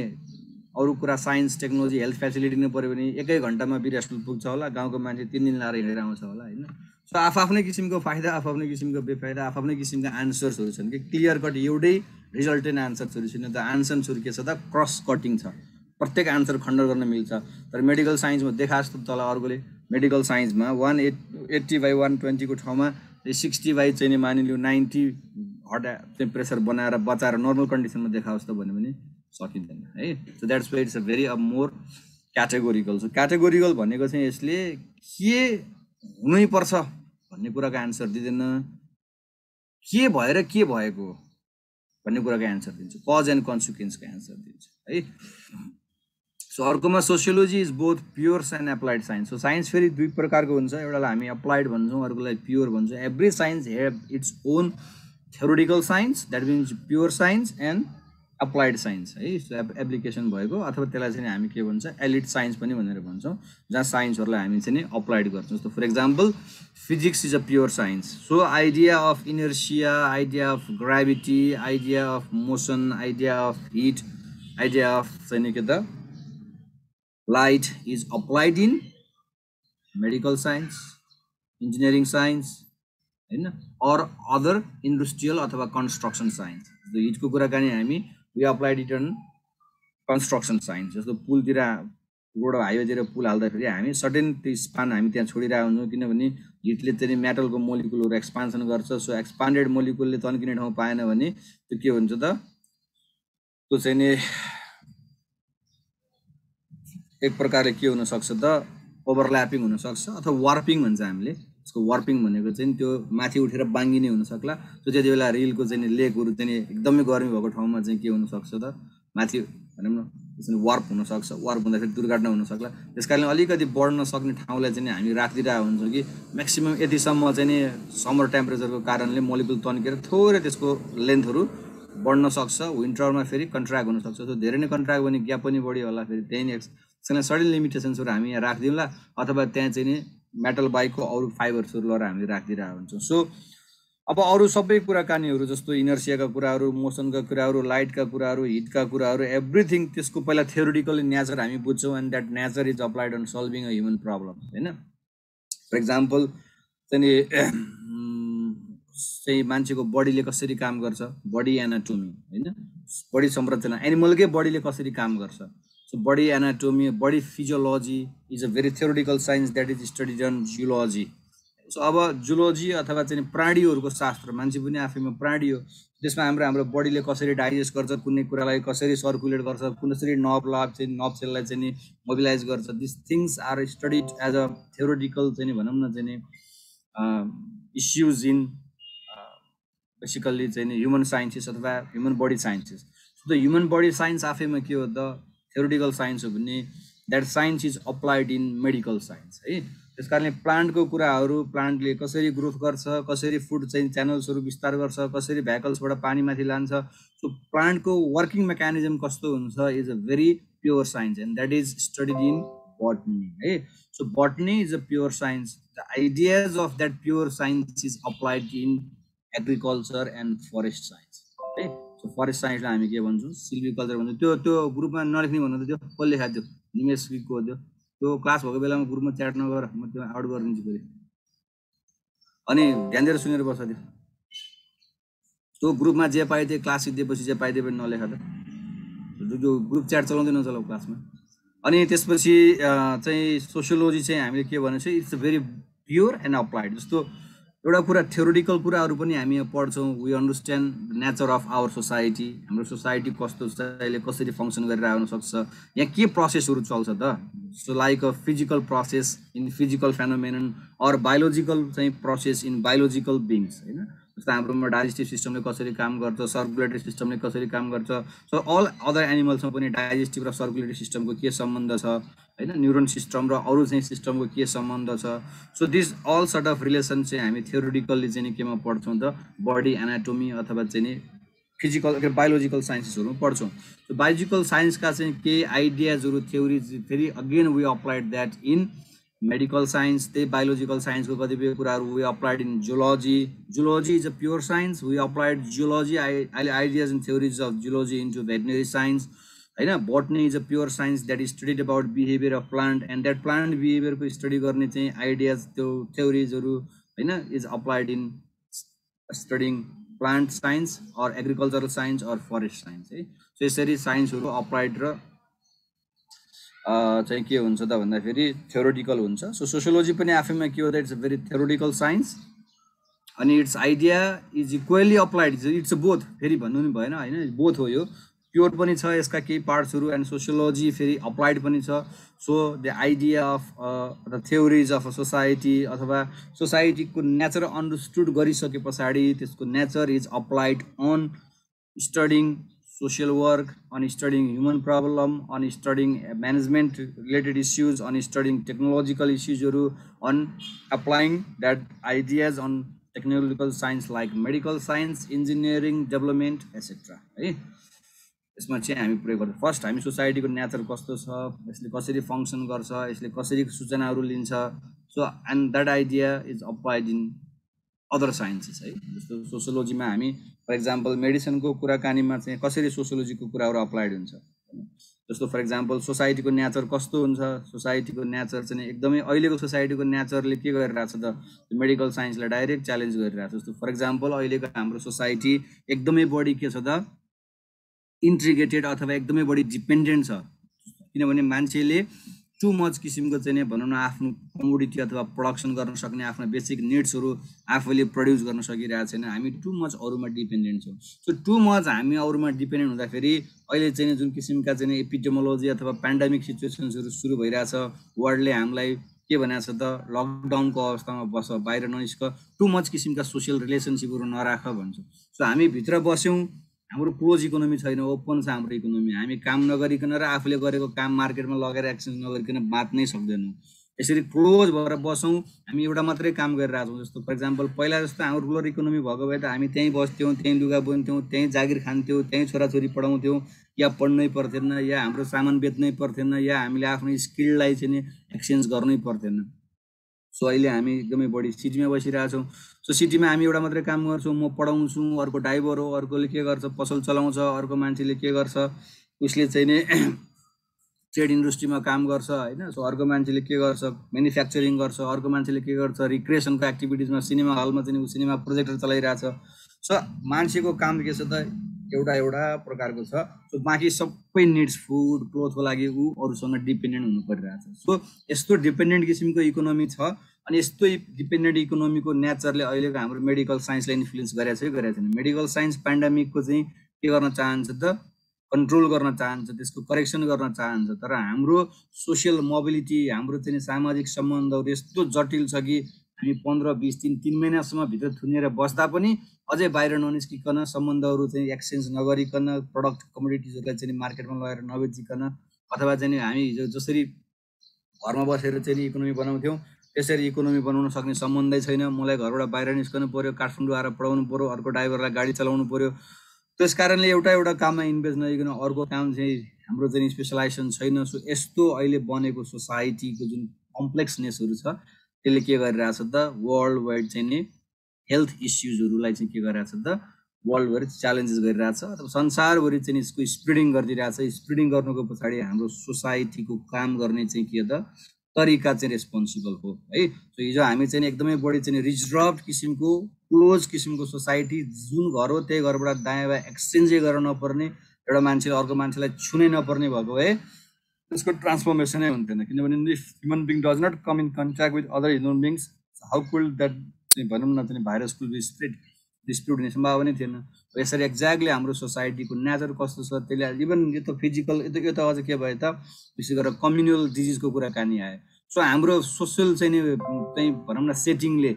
अरू कुरा साइन्स टेक्नोलोजी हेल्थ फेसिलिटी नै पऱ्यो भने 1 घन्टामा वीर हस्पिटल पुग्छ होला, गाउँको मान्छे 3 दिन लाएर हिँडेर आउँछ होला होइन। सो आफ्नै किसिमको फाइदा, आफ्नै किसिमको बेफाइदा, आफ्नै किसिमका आन्सर्सहरू छन् कि। क्लियर कट एउटै रिजल्टेन्ट आन्सर्सहरू छैन। त आन्सर्सहरू के छ त, क्रस कटिङ छ, प्रत्येक आन्सर खण्ड गर्न मिल्छ। तर मेडिकल साइन्समा देखा जस्तो तल अर्कोले मेडिकल साइन्समा 180/120 को ठाउँमा 60 चाहिँ मानिलियो 90 हट चाहिँ प्रेसर बनाएर बचाएर नर्मल कन्डिसनमा देखा जस्तो भन्यो भने सकिँदैन है। So that's why it's a very a more categorical. So categorical भनेको चाहिँ यसले के हुनै पर्छ भन्ने कुराको एन्सर दिँदैन, के भएर के भएको भन्ने कुराको एन्सर दिन्छ, कज एन्ड कन्सिक्वेन्सको एन्सर दिन्छ है। सो सो अर्कोमा sociology is both pure and applied science. So science फेरि दुई प्रकारको हुन्छ, एउटालाई हामी एप्लाइड भन्छौँ, अर्कोलाई प्योर भन्छौँ. Every science have its own theoretical science, that means pure science and applied science है. एप्लिकेसन भएको, अथवा त्यसलाई चाहिँ हामी के भन्छ एलिड साइन्स पनि भनेर भन्छौँ, जहाँ साइन्सहरूलाई हामी चाहिँ अप्लाइड गर्छौँ. जस्तो for example physics is a pure science. So idea of inertia, idea of gravity, idea of motion, idea of heat, idea of चाहिँ के त light is applied in medical science, engineering science, or other industrial अथवा construction science. The heat को कुराकानी हामी we applied it on construction science. जस्तो पुलतिर road हाइवेतिर पुल हाल्दाखेरि हामी सर्टेन त्यो स्पान हामी त्यहाँ छोडिरहेको हुन्छौँ, किनभने हिटले चाहिँ मेटलको मोलिकुलहरू एक्सपान्सन गर्छ. सो एक्सपान्डेड मोलिकुलले तन्किने ठाउँ पाएन भने त्यो के हुन्छ त, त्यो चाहिँ नि एक प्रकारले के हुन सक्छ त ओभरल्यापिङ हुन सक्छ, अथवा वार्पिङ भन्छ हामीले. त्यसको वार्पिङ भनेको चाहिँ त्यो माथि उठेर बाङ्गिने हुन सक्ला. सो त्यति बेला रेलको चाहिँ लेगहरू चाहिँ एकदमै गर्मी भएको ठाउँमा चाहिँ के हुन सक्छ त, माथि भनौँ न त्यसरी वार्प हुन सक्छ. वार्प हुँदाखेरि दुर्घटना हुन सक्ला. त्यस कारणले अलिकति बढ्न सक्ने ठाउँलाई चाहिँ हामी राखिदिरहेको हुन्छौँ कि म्याक्सिमम् यतिसम्म चाहिँ समर टेम्परेचरको कारणले मोलिकुल तन्केर थोरै त्यसको लेन्थहरू बढ्न सक्छ. विन्टरमा फेरि कन्ट्र्याक्ट हुन सक्छ. सो धेरै नै कन्ट्र्याक्ट भने ग्याप पनि बढी होला. फेरि त्यही नै त्यसलाई सर्टेन लिमिटेसन्सहरू हामी यहाँ राखिदिउँला, अथवा त्यहाँ चाहिँ नि मेटल बाइकको अरू फाइबर्सहरू लगाएर हामीले राखिदिरहेको हुन्छौँ. सो अब अरू सबै कुराकानीहरू जस्तो इनर्सियाका कुराहरू, मोसनका कुराहरू, लाइटका कुराहरू, हिटका कुराहरू, एभ्रिथिङ त्यसको पहिला थ्योरिटिकली नेचर हामी बुझ्छौँ, and that nature is applied on solving a human problem होइन. फर एक्जाम्पल चाहिँ मान्छेको बडीले कसरी काम गर्छ, बडी एनाटोमी होइन, बडी संरचना, एनिमलकै बडीले कसरी काम गर्छ. So body anatomy, body physiology is a very theoretical science that is studied on zoology. So अब जुलोजी अथवा चाहिँ प्राणीहरूको शास्त्र, मान्छे पनि आफैमा प्राणी हो. त्यसमा हाम्रो बडीले कसरी डाइजेस्ट गर्छ, कुनै कुरालाई कसरी सर्कुलेट गर्छ, कसरी नर्भ सेललाई चाहिँ मोबिलाइज गर्छ. This things are studied as a theoretical चाहिँ भनौँ न चाहिँ इस्युज इन बेसिकल्ली चाहिँ ह्युमन साइन्सेस अथवा human body sciences. So the human body science आफैमा के हो त, थ्योरिटिकल साइन्स हो भने that science is applied in medical science है. त्यस कारणले प्लान्टको कुराहरू, प्लान्टले कसरी ग्रोथ गर्छ, कसरी फुड चाहिँ च्यानल्सहरू विस्तार गर्छ, कसरी भ्याकल्सबाट पानी माथि लान्छ, सो प्लान्टको वर्किङ मेकानिजम कस्तो हुन्छ is a very pure science, and that is studied in botany है. So botany is a pure science. The ideas of that pure science is applied in agriculture and forest science है. So forest साइन्सलाई हामी के भन्छौँ, सिल्भिकल्चर भन्छौँ. त्यो ग्रुपमा नलेख्ने भन्नु त त्यो कसले खाएको थियो, निमेश विकको थियो. त्यो क्लास भएको बेलामा ग्रुपमा च्याट नगर, म त्यो आउट गरिदिन्छु फेरि. अनि ध्यान दिएर सुनेर बस्छ. त्यो ग्रुपमा जे पाइदिए क्लास सिद्धिएपछि जे पाइदिए पनि नलेखा त, त्यो ग्रुप च्याट चलाउँदै नचलाऊ क्लासमा. अनि त्यसपछि चाहिँ सोसियोलोजी चाहिँ हामीले के भनेको छ, it's a very pure and applied. जस्तो एउटा कुरा थ्योरिटिकल कुराहरू पनि हामी यहाँ पढ्छौँ. We understand nature of our society, हाम्रो सोसाइटी कस्तो छ, अहिले कसरी फङ्सन गरेर आउनसक्छ, यहाँ के प्रोसेसहरू चल्छ त. So like a physical process in physical phenomenon, or biological चाहिँ प्रोसेस इन बायोलोजिकल बिङ्स होइन. जस्तो हाम्रोमा डाइजेस्टिभ सिस्टमले कसरी काम गर्छ, सर्कुलेटरी सिस्टमले कसरी काम गर्छ. सो अल अदर एनिमल्समा पनि डाइजेस्टिभ र सर्कुलेटरी सिस्टमको के सम्बन्ध छ होइन, न्युरोन सिस्टम र अरू चाहिँ सिस्टमको के सम्बन्ध छ. So this all sort of relation चाहिँ हामी थ्योरिटिकल्ली चाहिँ केमा पढ्छौँ त, बडी एनाटोमी अथवा चाहिँ फिजिकल बायोलोजिकल साइन्सेसहरू पढ्छौँ. सो बायोलोजिकल साइन्सका चाहिँ केही आइडियाजहरू, थ्योरिज फेरि again we applied that in medical science. त्यही बायोलोजिकल साइन्सको कतिपय कुराहरू we applied in zoology. Zoology is a pure science. We applied zoology ideas and theories of zoology into veterinary science होइन. Botany is a pure science that is studied about behaviour of plant, and that plant बिहेभियरको study गर्ने चाहिँ ideas, त्यो थ्योरिजहरू होइन is applied in studying plant science or agricultural science or forest science है. So यसरी साइन्सहरू अप्लाइड र चाहिँ के हुन्छ त भन्दाखेरि थ्योरिटिकल हुन्छ. सो सोसियोलोजी पनि आफैमा के हो त, it's a very theoretical science, अनि its idea is equally applied. It's a both, फेरि भन्नु नि भएन होइन, बोथ हो. यो प्योर पनि छ यसका केही पार्ट्सहरू, एन्ड सोसियोलोजी फेरि अप्लाइड पनि छ. So the idea of the theories of a society अथवा सोसाइटीको नेचर अन्डरस्टुड गरिसके पछाडि त्यसको nature is applied on studying social work, on studying human problem, on studying management related issues, on studying technological issues, on applying that ideas on technological science like medical science, engineering, development, etc. है यसमा चाहिँ हामी प्रयोग गर्छौँ। First हामी सोसाइटीको nature कस्तो छ, यसले कसरी फङ्सन गर्छ, यसले कसरी सूचनाहरू लिन्छ, so and that idea is applied in other sciences है। जस्तो सोसियोलोजीमा हामी फर इक्जाम्पल मेडिसिनको कुराकानीमा चाहिँ कसरी सोसियोलोजीको कुराहरू अप्लाइड हुन्छ, जस्तो फर इक्जाम्पल सोसाइटीको नेचर कस्तो हुन्छ, सोसाइटीको नेचर चाहिँ एकदमै अहिलेको सोसाइटीको नेचरले के गरिरहेछ त मेडिकल साइन्सलाई डाइरेक्ट च्यालेन्ज गरिरहेछ। जस्तो फर इक्जाम्पल अहिलेको हाम्रो सोसाइटी एकदमै बढी के छ त इन्ट्रिग्रेटेड अथवा एकदमै बढी डिपेन्डेन्ट छ, किनभने मान्छेले टु मच किसिमको चाहिँ भनौँ न आफ्नो कमोडिटी अथवा प्रोडक्सन गर्न सक्ने आफ्नो बेसिक निड्सहरू आफूले प्रड्युस गर्न सकिरहेको छैन। हामी टु मच अरूमा डिपेन्डेन्ट छौँ। सो टु मच हामी अरूमा डिपेन्डेन्ट हुँदाखेरि अहिले चाहिँ जुन किसिमका चाहिँ एपिडेमोलोजी अथवा पेन्डेमिक सिचुएसन्सहरू सुरु भइरहेछ, वर्ल्डले हामीलाई के भनेको छ त लकडाउनको अवस्थामा बस, बाहिर ननिस्क, टु मच किसिमका सोसियल रिलेसनसिपहरू नराख भन्छ। सो हामी भित्र बस्यौँ, हाम्रो क्लोज इकोनोमी छैन, ओपन छ हाम्रो इकोनोमी, हामी काम नगरिकन र आफूले गरेको काम मार्केटमा लगेर एक्सचेन्ज नगरिकन बाँच्नै सक्दैनौँ। यसरी क्लोज भएर बसौँ, हामी एउटा मात्रै काम गरिरहेको छौँ। जस्तो फर इक्जाम्पल पहिला जस्तो हाम्रो रुरल इकोनोमी भएको भए त हामी त्यहीँ बस्थ्यौँ, त्यहीँ लुगा बुन्थ्यौँ, त्यहीँ जागिर खान्थ्यौँ, त्यहीँ छोराछोरी पढाउँथ्यौँ, या पढ्नै पर्थेन, या हाम्रो सामान बेच्नै पर्थेन, या हामीले आफ्नो स्किललाई चाहिँ एक्सचेन्ज गर्नै पर्थेन। सो अहिले हामी एकदमै बढी सिटीमा बसिरहेछौँ। सो सिटीमा हामी एउटा मात्रै काम गर्छौँ, म पढाउँछु, अर्को ड्राइभर हो, अर्कोले के गर्छ पसल चलाउँछ, अर्को मान्छेले के गर्छ उसले चाहिँ नि ट्रेड इन्डस्ट्रीमा काम गर्छ होइन। सो अर्को मान्छेले के गर्छ म्यानुफ्याक्चरिङ गर्छ, अर्को मान्छेले के गर्छ रिक्रिएसनको एक्टिभिटिजमा सिनेमा हलमा चाहिँ सिनेमा प्रोजेक्टर चलाइरहेछ। सो मान्छेको काम के छ त एउटा प्रकारको छ। सो बाँकी सबै निड्स फुड क्लोथको लागि ऊ अरूसँग डिपेन्डेन्ट हुनु परिरहेछ। सो यस्तो डिपेन्डेन्ट किसिमको इकोनोमी छ, अनि यस्तो डिपेन्डेन्ट इकोनोमीको नेचरले अहिलेको हाम्रो मेडिकल साइन्सलाई इन्फ्लुएन्स गरेको छैन। मेडिकल साइन्स पेन्डेमिकको चाहिँ के गर्न चाहन्छ त कन्ट्रोल गर्न चाहन्छ, त्यसको करेक्सन गर्न चाहन्छ, तर हाम्रो सोसियल मोबिलिटी, हाम्रो चाहिँ सामाजिक सम्बन्धहरू यस्तो जटिल छ कि हामी 15-20 दिन 3 महिनासम्म भित्र थुनेर बस्दा पनि अझै बाहिर ननिस्किकन, सम्बन्धहरू चाहिँ एक्सचेन्ज नगरिकन, प्रडक्ट कमोडिटिजहरूलाई चाहिँ मार्केटमा लगेर नबेचिकन, अथवा चाहिँ हामी हिजो जसरी घरमा बसेर चाहिँ इकोनोमी बनाउँथ्यौँ त्यसरी इकोनोमी बनाउन सक्ने सम्बन्धै छैन। मलाई घरबाट बाहिर निस्कनु पर्यो, काठमाडौँ आएर पढाउनु पर्यो, अर्को ड्राइभरलाई गाडी चलाउनु पर्यो। त्यस कारणले एउटा काममा इन्भेस्ट नगरिकन अर्को काम चाहिँ हाम्रो चाहिँ स्पेसलाइजेसन छैन। सो यस्तो अहिले बनेको सोसाइटीको जुन कम्प्लेक्सनेसहरू छ त्यसले के गरिरहेछ त वर्ल्ड वाइड चाहिँ नि हेल्थ इस्युजहरूलाई चाहिँ के गरिरहेछ त वर्ल्डभरि च्यालेन्जेस गरिरहेछ, अथवा संसारभरि चाहिँ यसको स्प्रेडिङ गरिदिरहेछ। स्प्रेडिङ गर्नुको पछाडि हाम्रो सोसाइटीको काम गर्ने चाहिँ के त तरिका चाहिँ रेस्पोन्सिबल हो है। सो हिजो हामी चाहिँ एकदमै बढी चाहिँ रिजर्भड किसिमको क्लोज किसिमको सोसाइटी, जुन घर हो त्यही घरबाट दायाँ बायाँ एक्सचेन्जै गर्न नपर्ने, एउटा मान्छेले अर्को मान्छेलाई छुनै नपर्ने भएको भए त्यसको ट्रान्सफर्मेसनै हुन्थेन। किनभने if human being does not come in contact with other human beings, how could that भनौँ न चाहिँ भाइरस कुड बी स्प्रेड हुने सम्भावना थिएन। यसरी एक्ज्याक्टली हाम्रो सोसाइटीको नेचर कस्तो छ त्यसले इभन यो त फिजिकल यो त अझ के भयो त विशेष गरेर कम्युनल डिजिजको कुराकानी आयो। सो हाम्रो सोसियल चाहिँ नि भनौँ न सेटिङले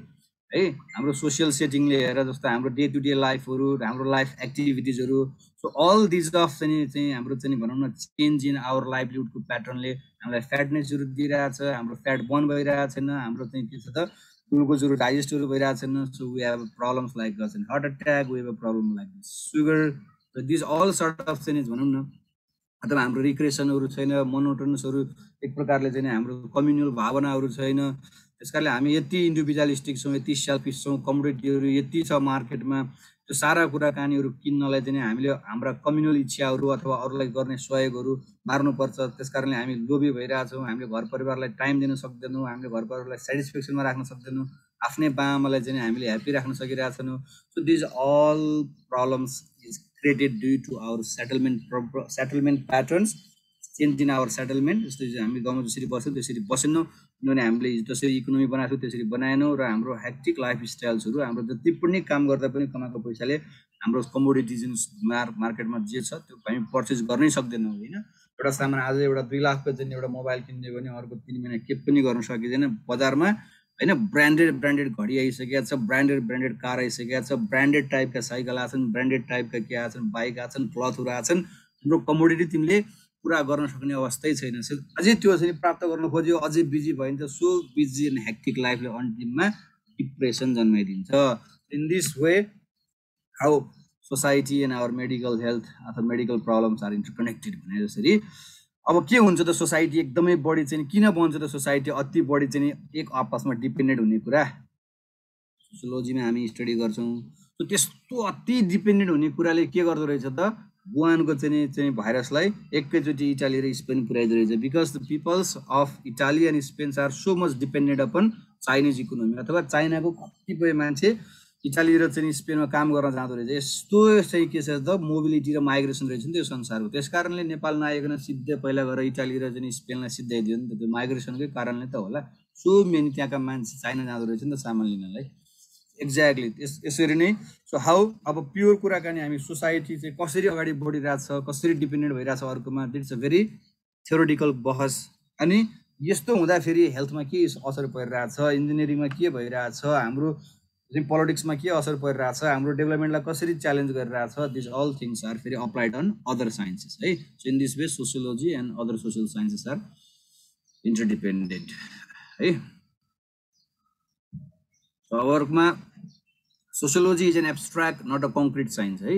है, हाम्रो सोसियल सेटिङले हेरेर जस्तो हाम्रो डे टु डे लाइफहरू, हाम्रो लाइफ एक्टिभिटिजहरू, सो अल दिज अफ चाहिँ हाम्रो चाहिँ भनौँ न चेन्ज इन आवर लाइभलीहुडको प्याटर्नले हामीलाई फ्याटनेसहरू दिइरहेछ, हाम्रो फ्याट बर्न भइरहेको छैन, हाम्रो चाहिँ के छ त ग्लुकोजहरू डाइजेस्टहरू भइरहेको छैन। So we have problems like heart attack, we have a problem like sugar, these all sort of चाहिँ भनौँ न, अथवा हाम्रो रिक्रिएसनहरू छैन, मोनोटोनसहरू एक प्रकारले चाहिँ हाम्रो कम्युनल भावनाहरू छैन। त्यस कारणले हामी यति इन्डिभिजुअलिस्टिक छौँ, यति सेल्फिस छौँ, कमोडिटीहरू यति छ मार्केटमा, त्यो सारा कुराकानीहरू किन्नलाई चाहिँ हामीले हाम्रा कम्युनल इच्छाहरू अथवा अरूलाई गर्ने सहयोगहरू मार्नुपर्छ। त्यस कारणले हामी लोभी भइरहेछौँ, हामीले घर परिवारलाई टाइम दिन सक्दैनौँ, हामीले घर परिवारलाई सेटिस्फ्याक्सनमा राख्न सक्दैनौँ, आफ्नै बाआमालाई चाहिँ हामीले ह्याप्पी राख्न सकिरहेको छैनौँ। So these all problems is created due to our settlement patterns, change in our settlement. जस्तो हामी गाउँमा जसरी बस्छौँ त्यसरी बसेनौँ, किनभने हामीले जसरी इकोनोमी बनाएको छौँ त्यसरी बनाएनौँ, र हाम्रो हेक्टिक लाइफ स्टाइल्सहरू, हाम्रो जति पनि काम गर्दा पनि कमाएको पैसाले हाम्रो कमोडिटी जुन मार्केटमा जे छ त्यो हामी पर्चेस गर्नै सक्दैनौँ होइन। एउटा सामान आज एउटा 2 लाखको चाहिँ एउटा मोबाइल किन्ने भने अर्को 3 महिना के पनि गर्न सकिँदैन। बजारमा होइन, ब्रान्डेड घडी आइसकेका छ, ब्रान्डेड कार आइसकेका छ, ब्रान्डेड टाइपका साइकल आएको छन्, ब्रान्डेड टाइपका के आएको छन्, बाइक आएको छन्, क्लथहरू आएको छन्। तिम्रो कमोडिटी तिमीले पुरा गर्न सक्ने अवस्थै छैन। अझै त्यो चाहिँ प्राप्त गर्न खोज्यो, अझै बिजी भयो भने त सो बिजी एन्ड हेक्टिक लाइफले अन्तिममा डिप्रेसन जन्माइदिन्छ। In this way how society and our medical health अथवा मेडिकल प्रब्लम्स आर इन्टरकनेक्टेड भने जसरी अब के हुन्छ त, सोसाइटी एकदमै बढी चाहिँ किन बन्छ त, सोसाइटी अति बढी चाहिँ एक आपसमा डिपेन्डेन्ट हुने कुरा सोसियोलोजीमा हामी स्टडी गर्छौँ। सो त्यस्तो अति डिपेन्डेन्ट हुने कुराले के गर्दो रहेछ त, वुहानको चाहिँ भाइरसलाई एकैचोटि इटाली र स्पेन पुर्याइदो रहेछ। Because the peoples of Italy and Spain are so much dependent upon Chinese economy, अथवा चाइनाको कतिपय मान्छे इटाली र चाहिँ स्पेनमा काम गर्न जाँदो रहेछ। यस्तो चाहिँ के छ त, मोबिलिटी र माइग्रेसन रहेछ नि त्यो संसारको। त्यस कारणले नेपाल नआइकन सिधै पहिला गएर इटाली र चाहिँ स्पेनलाई सिधाइदियो नि त, त्यो माइग्रेसनकै कारणले त होला। सो मेनी त्यहाँका मान्छे चाइना जाँदो रहेछ नि त सामान लिनलाई। एक्ज्याक्टली यसरी नै। सो हाउ अब प्योर कुराकानी हामी सोसाइटी चाहिँ कसरी अगाडि बढिरहेछ, कसरी डिपेन्डेन्ट भइरहेछ अर्कोमा, इट्स अ भेरी थ्योरिटिकल बहस। अनि यस्तो हुँदाखेरि हेल्थमा के असर परिरहेछ, इन्जिनियरिङमा के भइरहेछ, हाम्रो पोलिटिक्समा के असर परिरहेछ, हाम्रो डेभलपमेन्टलाई कसरी च्यालेन्ज गरिरहेछ, दिस अल थिङ्स आर फेरि अप्लाइड अन अदर साइन्सेस है। So in this way sociology and other social sciences are interdependent है। वर्कमा sociology is an abstract not a concrete science है।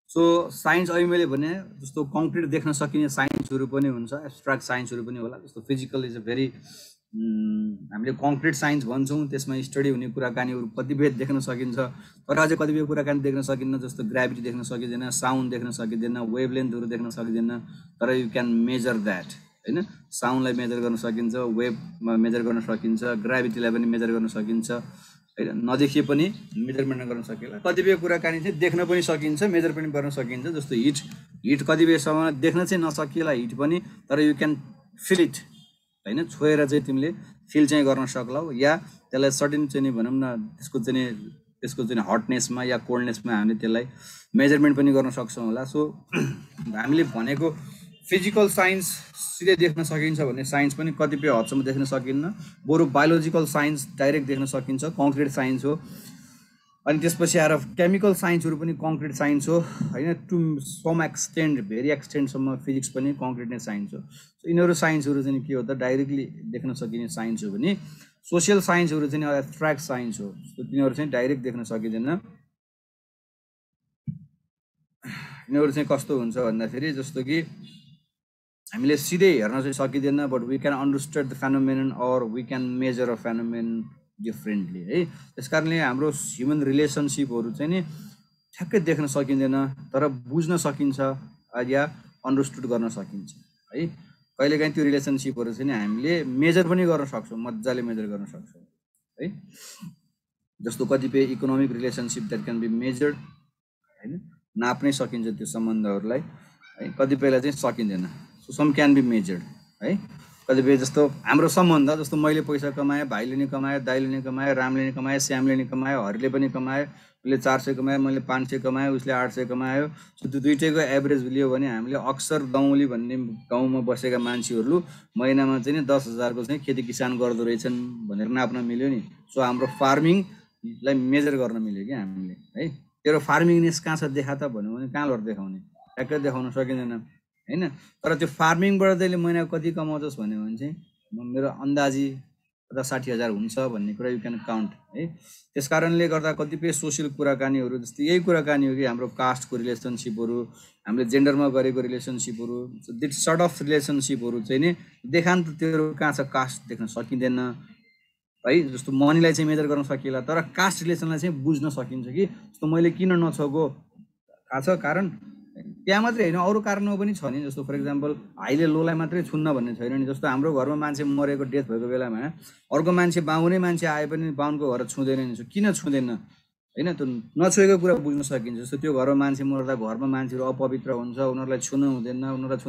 सो साइन्स अहिले मैले भने जस्तो कङ्क्रिट देख्न सकिने साइन्सहरू पनि हुन्छ, एब्स्ट्र्याक्ट साइन्सहरू पनि होला। जस्तो फिजिकल इज अ भेरी हामीले कङ्क्रिट साइन्स भन्छौँ, त्यसमा स्टडी हुने कुराकानीहरू कतिपय देख्न सकिन्छ, तर अझै कतिपय कुराकानी देख्न सकिन्न। जस्तो ग्राभिटी देख्न सकिँदैन, साउन्ड देख्न सकिँदैन, वेभलेन्थहरू देख्न सकिँदैन, तर यु क्यान मेजर द्याट होइन। साउन्डलाई मेजर गर्न सकिन्छ, वेभमा मेजर गर्न सकिन्छ, ग्राभिटीलाई पनि मेजर गर्न सकिन्छ होइन। नदेखिए पनि मेजरमेन्ट गर्न सकिएला। कतिपय कुराकानी चाहिँ देख्न पनि सकिन्छ, मेजर पनि गर्न सकिन्छ। जस्तो हिट कतिपय समयमा देख्न चाहिँ नसकिएला हिट पनि, तर यु क्यान फिल इट होइन। छोएर चाहिँ तिमीले फिल चाहिँ गर्न सक्लौ, या त्यसलाई सर्टेन चाहिँ भनौँ न त्यसको चाहिँ हटनेसमा या कोल्डनेसमा हामीले त्यसलाई मेजरमेन्ट पनि गर्न सक्छौँ होला। सो हामीले भनेको फिजिकल साइन्स सिधै देख्न सकिन्छ भन्ने साइन्स पनि कतिपय हदसम्म देख्न सकिन्न, बरु बायोलोजिकल साइन्स डाइरेक्ट देख्न सकिन्छ, कङ्क्रिट साइन्स हो। अनि त्यसपछि आएर केमिकल साइन्सहरू पनि कङ्क्रिट साइन्स हो होइन। टु सम एक्सटेन्ट, भेरी एक्सटेन्टसम्म फिजिक्स पनि कङ्क्रिट नै साइन्स हो। सो यिनीहरू साइन्सहरू चाहिँ के हो त, डाइरेक्टली देख्न सकिने साइन्स हो भने सोसियल साइन्सहरू चाहिँ एब्स्ट्र्याक्ट साइन्स हो। सो तिनीहरू चाहिँ डाइरेक्ट देख्न सकिँदैन। यिनीहरू चाहिँ कस्तो हुन्छ भन्दाखेरि जस्तो कि हामीले सिधै हेर्न चाहिँ सकिँदैन, but we can understand the phenomenon or we can measure a phenomenon differently है। त्यस कारणले हाम्रो ह्युमन रिलेसनसिपहरू चाहिँ नि ठ्याक्कै देख्न सकिँदैन, तर बुझ्न सकिन्छ या अन्डरस्ट्यान्ड गर्न सकिन्छ है। कहिलेकाहीँ त्यो रिलेसनसिपहरू चाहिँ हामीले मेजर पनि गर्न सक्छौँ, मजाले मेजर गर्न सक्छौँ है। जस्तो कतिपय economic relationship that can be measured होइन, नाप्नै सकिन्छ त्यो सम्बन्धहरूलाई है। कतिपयलाई चाहिँ सकिँदैन, so some can be measured है। कतिपय जस्तो हाम्रो सम्बन्ध, जस्तो मैले पैसा कमाएँ, भाइले नि कमायो, दाइले नि कमायो, रामले नि कमायो, श्यामले नि कमायो, हरिले पनि कमायो, उसले 400 कमायो, मैले 500 कमायो, उसले 800 कमायो। सो त्यो दुइटैको एभरेज लियो भने हामीले अक्सर दौली भन्ने गाउँमा बसेका मान्छेहरू महिनामा चाहिँ 10,000को चाहिँ खेती किसान गर्दो रहेछन् भनेर नाप्न मिल्यो नि। सो हाम्रो फार्मिङलाई मेजर गर्न मिल्यो कि हामीले है। तेरो फार्मिङनेस कहाँ छ देखा त भन्यो भने कहाँ लड देखाउने, ट्याक्कै देखाउन सकिँदैन होइन। तर त्यो फार्मिङबाट तैँले महिना कति कमाउँछस् भन्यो भने चाहिँ मेरो अन्दाजी 50-60 हजार हुन्छ भन्ने कुरा यु क्यान काउन्ट है। त्यस कारणले गर्दा कतिपय सोसियल कुराकानीहरू जस्तै यही कुराकानी हो कि हाम्रो कास्टको रिलेसनसिपहरू, हामीले जेन्डरमा गरेको रिलेसनसिपहरू, दिट सर्ट अफ रिलेसनसिपहरू चाहिँ नि देखान त तेरो कहाँ छ कास्ट देख्न सकिँदैन है। जस्तो मनीलाई चाहिँ मेजर गर्न सकिएला, तर कास्ट रिलेसनलाई चाहिँ बुझ्न सकिन्छ कि जस्तो मैले किन नछोको थाहा छ कारण, त्यहाँ मात्रै होइन अरू कारणमा पनि छ नि। जस्तो फर इक्जाम्पल हाइले लोलाई मात्रै छुन्न भन्ने छैन नि। जस्तो हाम्रो घरमा मान्छे मरेको डेथ भएको बेलामा अर्को मान्छे बाहुनै मान्छे आए पनि बाहुनको घर छुँदैन नि। किन छुँदैन होइन, त्यो नछुएको कुरा बुझ्न सकिन्छ। जस्तो त्यो घरमा मान्छे मर्दा घरमा मान्छेहरू अपवित्र हुन्छ, उनीहरूलाई छुनु हुँदैन, उनीहरूलाई